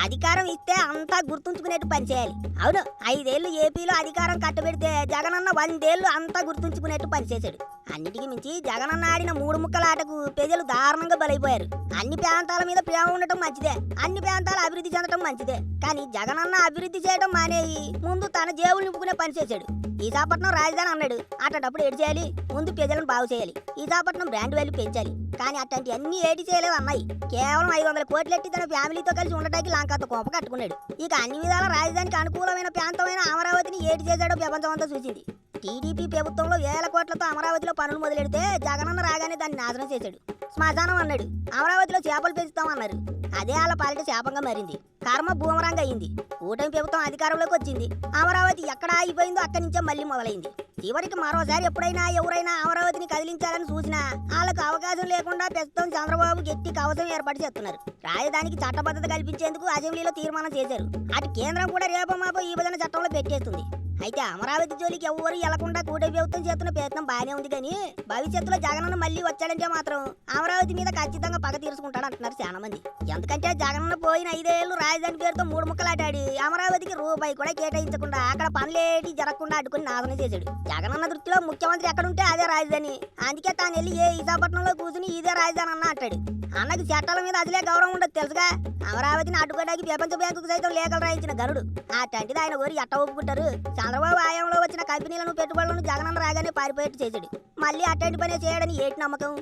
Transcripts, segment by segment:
అధికారం ఇస్తే అంతా గుర్తుంచుకునేట్టు పనిచేయాలి. అవును, 5 ఏళ్లు ఏపీలో అధికారం కట్టబెడితే జగనన్న 100 ఏళ్లు అంతా గుర్తుంచుకునేట్టు పనిచేశాడు. అన్నిటికీ మించి జగనన్న ఆడిన 3 ముక్కల ఆటకు ప్రజలు దారుణంగా బలైపోయారు. అన్ని ప్రాంతాల మీద ప్రేమ ఉండటం మంచిదే, అన్ని ప్రాంతాలు అభివృద్ధి చెందటం మంచిదే. కానీ జగనన్న అభివృద్ధి చేయడం మానేయి ముందు తన జేబులు నింపుకునే పని చేశాడు. విశాఖపట్నం రాజధాని అన్నాడు, అట్టప్పుడు ఏడు చేయాలి, ముందు ప్రజలను బాగు చేయాలి. విశాఖపట్నం బ్రాండ్ వాల్యూ పెంచాలి. కానీ అట్లాంటి అన్ని ఏటి చేయలేవు అన్నాయి. కేవలం 500 కోట్లెట్టి తన ఫ్యామిలీతో కలిసి ఉండటానికి లంకాత కోప కట్టుకున్నాడు. ఇక అన్ని విధాల రాజధానికి అనుకూలమైన ప్రాంతమైన అమరావతిని ఏటి చేశాడో ప్రపంచం అంతా చూసింది. టీడీపీ ప్రభుత్వంలో వేల కోట్లతో అమరావతిలో పనులు మొదలెడితే జగనన్న రాగానే దాన్ని నాశనం చేశాడు. శ్మశానం అన్నాడు, అమరావతిలో చేపలు పెంచుతామన్నారు. అదే వాళ్ళ పాలిట శాపంగా మారింది. కర్మ బూమరంగా అయింది. కూటమి ప్రభుత్వం అధికారంలోకి వచ్చింది. అమరావతి ఎక్కడ ఆగిపోయిందో అక్కడి నుంచే మళ్ళీ మొదలైంది. చివరికి మరోసారి ఎప్పుడైనా ఎవరైనా అమరావతిని కదిలించాలని చూసినా వాళ్ళకు అవకాశం లేకుండా ప్రస్తుతం చంద్రబాబు గట్టి కవచం ఏర్పాటు చేస్తున్నారు. రాజధానికి చట్టబద్ధత కల్పించేందుకు అసెంబ్లీలో తీర్మానం చేశారు. అటు కేంద్రం కూడా రేపో మాపో ఈ విధంగా చట్టంలో పెట్టేస్తుంది. అయితే అమరావతి జోలికి ఎవరు వెళ్లకుండా కూటమి ప్రభుత్వం చేస్తున్న ప్రయత్నం బాగానే ఉంది. కానీ భవిష్యత్తులో జగనన్న మళ్ళీ వచ్చాడంటే మాత్రం అమరావతి మీద ఖచ్చితంగా పగ తీర్చుకుంటాడు అంటున్నారు చాలా మంది. ఎందుకంటే జగనన్న పోయిన 5 ఏళ్లు రాజధాని పేరుతో 3 ముక్కలాటాడి అమరావతికి రూపాయి కూడా కేటాయించకుండా అక్కడ పనులేటి జరగకుండా అడ్డుకుని నాశనం చేశాడు. జగనన్న దృష్టిలో ముఖ్యమంత్రి ఎక్కడుంటే అదే రాజధాని. అందుకే తాను వెళ్ళి ఏ విశాఖపట్నంలో కూర్చుని ఇదే రాజధాని అన్న అంటాడు. అన్నకి చట్టాల మీద అసలే గౌరవం ఉండదు తెలుసుగా. అమరావతిని అడ్డుకోవడానికి ప్రపంచ బ్యాంకుకు సైతం లేఖలు రాయించిన గరుడు. అట్లాంటిది ఆయన ఊరు ఎట్ట ఒప్పుకుంటారు? చంద్రబాబు ఆయంలో వచ్చిన కంపెనీలను పెట్టుబడులను జగనన్న రాగానే పారిపోయేట్టు చేశాడు. మళ్ళీ అట్లాంటి పనే చేయడని ఏటి నమ్మకం?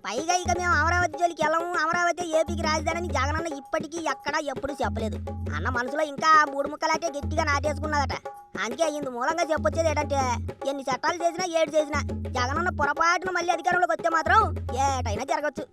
పైగా ఇక మేము అమరావతి జోలికి వెళ్ళము, అమరావతి ఏపీకి రాజధాని జగనన్న ఇప్పటికీ ఎక్కడా ఎప్పుడు చెప్పలేదు. అన్న మనసులో ఇంకా 3 ముక్కలాటే గట్టిగా నాటేసుకున్నదట. అందుకే ఇందు మూలంగా చెప్పొచ్చేది ఏంటంటే ఎన్ని చట్టాలు చేసినా ఏడు చేసినా జగనన్న పొరపాటున మళ్ళీ అధికారంలోకి వస్తే మాత్రం ఏటైనా జరగచ్చు.